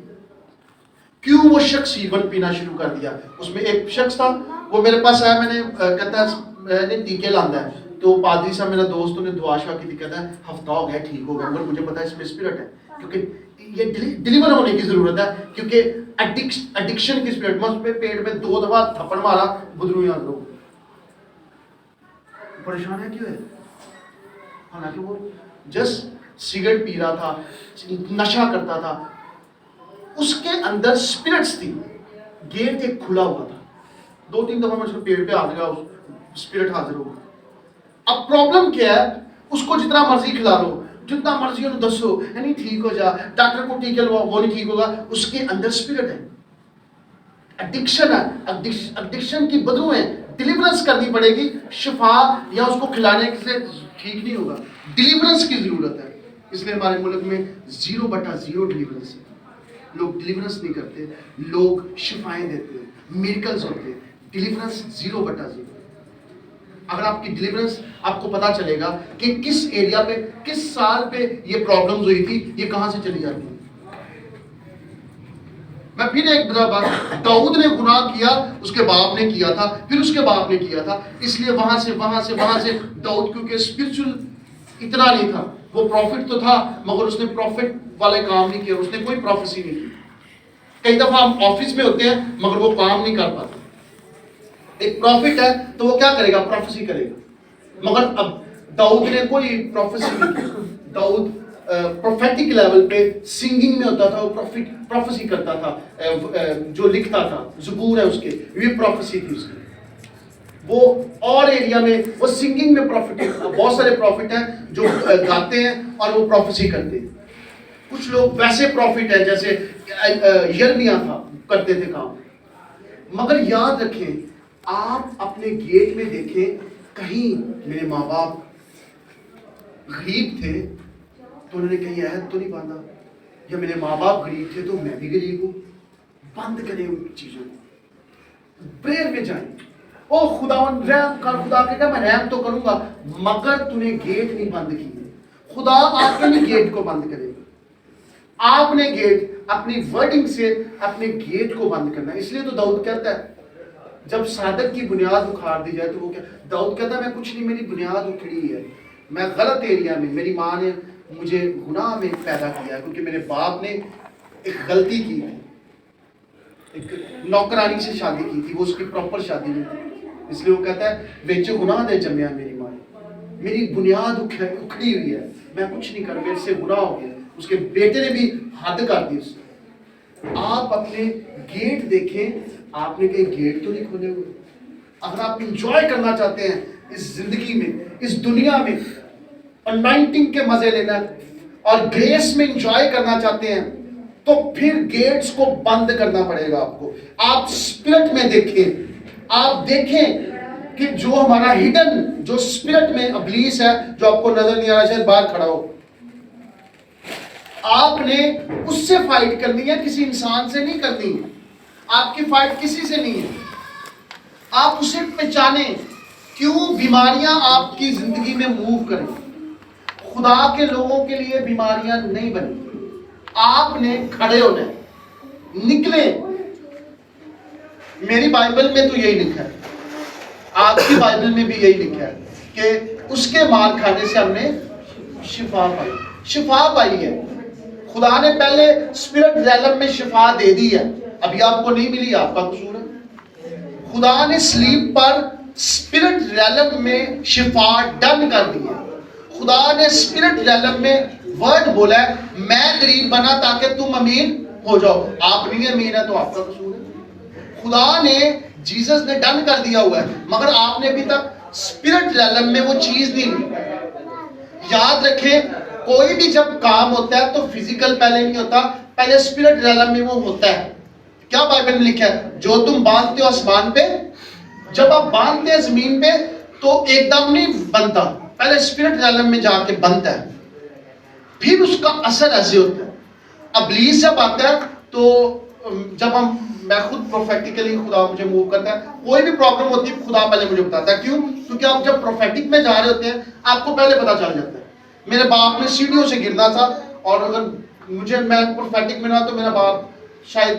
کیوں وہ شخص ایون پینا شروع کر دیا؟ اس میں ایک شخص تھا، وہ میرے پاس آیا، میں نے کہتا ہے میں نے ٹیکے لانا ہے، تو پادری صاحب میرا دوست نے دعا شوا کی تھی، کہتا ہے ہفتہ ہو گیا ٹھیک ہو گیا، مگر مجھے پتا ہے اس میں اسپرٹ ہے، کیونکہ یہ ڈلیور ہونے کی ضرورت ہے، کیونکہ ایڈکشن کی اسپرٹ، میں اس پہ پیٹ میں 2 دفعہ تھپڑ مارا، بدرو یاد لوگ پریشان ہے کیوں ہے؟ حالانکہ وہ جسٹ سگریٹ پی رہا تھا، نشہ کرتا تھا، اس کے اندر اسپرٹس تھی، گیٹ ایک کھلا ہوا تھا، 2-3 دفعہ میں اس کے پیٹ پہ آ گیا، اسپرٹ حاضر ہو گیا۔ اب پرابلم کیا ہے؟ اس کو جتنا مرضی کھلا لو، جتنا مرضی انہوں دسو نہیں ٹھیک ہو جا، ڈاکٹر کو ٹیکے لو، وہ نہیں ٹھیک ہوگا، اس کے اندر اسپرٹ ہے، ایڈکشن ہے، ایڈکشن کی بدو ہے، ڈیلیورنس کرنی پڑے گی، شفا یا اس کو کھلانے سے ٹھیک نہیں ہوگا، ڈیلیورنس کی ضرورت ہے۔ اس لیے ہمارے ملک میں 0/0 ڈیلیورنس ہے، لوگ ڈیلیورنس نہیں کرتے، لوگ شفائیں دیتے ہیں، میریکلز ہوتے ہیں، ڈیلیورنس 0/0۔ اگر آپ کی ڈیلیورنس آپ کو پتا چلے گا کہ کس ایریا پہ کس سال پہ یہ پرابلمز ہوئی تھی، یہ کہاں سے چلی جاتی ہے۔ میں پھر ایک بات، داؤد نے گناہ کیا، اس کے باپ نے کیا تھا، پھر اس کے باپ نے کیا تھا، اس لیے وہاں سے داؤد کیونکہ اسپرچل اتنا نہیں تھا، وہ پروفٹ تو تھا مگر اس نے پروفٹ والے کام نہیں کیا، اس نے کوئی پروفیسی نہیں کی۔ کئی دفعہ ہم آفس میں ہوتے ہیں مگر وہ کام نہیں کر پاتے۔ ایک پروفٹ ہے تو وہ کیا کرے گا؟ پروفیسی کرے گا، مگر اب داؤد نے کوئی پروفیسی نہیں کی۔ داؤد پروفیٹک لیول پہ سنگنگ میں ہوتا تھا، وہ پروفیسی کرتا تھا، جو لکھتا تھا، زبور ہے اس کے، یہ پروفیسی تھی اس کی۔ وہ اور ایریا میں وہ سنگنگ میں پروفٹ، بہت سارے پروفٹ ہیں جو گاتے ہیں اور وہ پروفیسی کرتے ہیں۔ کچھ لوگ ویسے پروفٹ ہیں جیسے یرمیا تھا، کرتے تھے کام۔ مگر یاد رکھیں، آپ اپنے گیٹ میں دیکھیں، کہیں میرے ماں باپ غریب تھے تو انہوں نے کہیں عہد تو نہیں باندھا، یا میرے ماں باپ غریب تھے تو میں بھی غریب ہوں۔ بند کریں ان چیزوں کو، پریئر میں جائیں، او خدا رحم کر، خدا کہتا میں رحم تو کروں گا مگر تو نے گیٹ نہیں بند کیے۔ خدا آپ کے لیے گیٹ کو بند کرے گا، آپ نے گیٹ اپنی ورڈنگ سے اپنے گیٹ کو بند کرنا ہے۔ اس لیے تو داؤد کہتا ہے جب صادق کی بنیاد اکھاڑ دی جائے تو وہ کیا، داؤد کہتا ہے میں کچھ نہیں، میری بنیاد اکھڑی ہے، میں غلط ایریا میں، میری ماں نے مجھے گناہ میں پیدا کیا کیونکہ میرے باپ نے ایک غلطی کی تھی، ایک نوکرانی سے شادی کی تھی، وہ اس کی پراپر شادی نہیں تھی، اس لیے وہ کہتا ہے بیچے گناہ دے جمیا میری ماں، میری بنیاد اکھڑی ہوئی ہے، میں کچھ نہیں کر، میرے سے گناہ ہو گیا۔ اس کے بیٹے نے بھی حد کر دی اس نے۔ آپ اپنے گیٹ دیکھیں، آپ نے کہیں گیٹ تو نہیں کھولے ہوئے۔ اگر آپ انجوائے کرنا چاہتے ہیں اس زندگی میں، اس دنیا میں، انائنٹنگ کے مزے لینا اور گریس میں انجوائے کرنا چاہتے ہیں تو پھر گیٹس کو بند کرنا پڑے گا آپ کو۔ آپ اسپرٹ میں دیکھیں، آپ دیکھیں کہ جو ہمارا ہڈن جو اسپرٹ میں ابلیس ہے جو آپ کو نظر نہیں آ رہا، شاید باہر کھڑا ہو، آپ نے اس سے فائٹ کرنی ہے، کسی انسان سے نہیں کرنی۔ آپ کی فائٹ کسی سے نہیں ہے، آپ اسے پہچانیں۔ کیوں بیماریاں آپ کی زندگی میں موو کریں؟ خدا کے لوگوں کے لیے بیماریاں نہیں بنی، آپ نے کھڑے ہونا ہے، نکلیں۔ میری بائبل میں تو یہی لکھا ہے، آپ کی بائبل میں بھی یہی لکھا ہے کہ اس کے مار کھانے سے ہم نے شفا پائی، شفا پائی ہے۔ خدا نے پہلے اسپرٹ ریلم میں شفا دے دی ہے، ابھی آپ کو نہیں ملی، آپ کا قصور ہے۔ خدا نے سلیپ پر اسپرٹ ریلم میں شفا ڈن کر دی ہے۔ خدا نے اسپرٹ ریلم میں ورڈ بولا ہے، میں غریب بنا تاکہ تم امیر ہو جاؤ، آپ نہیں امیر ہے تو آپ کا قصور ہے۔ خدا نے جیسس نے ڈن کر دیا ہوا ہے مگر آپ نے ابھی تک اسپرٹ ریلم میں وہ چیز نہیں لی۔ یاد رکھیں، کوئی بھی جب کام ہوتا ہے تو فزیکل پہلے نہیں ہوتا، پہلے اسپرٹ ریلم میں وہ ہوتا ہے۔ کیا بائبل میں لکھا ہے؟ جو تم باندھتے ہو آسمان پہ، جب آپ باندھتے ہیں زمین پہ تو ایک دم نہیں بنتا، پہلے اسپرٹ ریلم میں جا کے بنتا ہے، پھر اس کا اثر ایسے ہوتا ہے۔ ابلیس جب آتا ہے تو جب میں خود پروفیٹیکلی خدا مجھے موو کرتا ہے، کوئی بھی پرابلم ہوتی ہے خدا پہلے مجھے بتاتا ہے۔ کیوں؟ کیونکہ آپ جب پروفیٹک میں جا رہے ہوتے ہیں آپ کو پہلے پتا چل جاتا ہے۔ میرے باپ نے سیڑھیوں سے گرنا تھا اور اگر میں پروفیٹک میں رہا تو میرا باپ شاید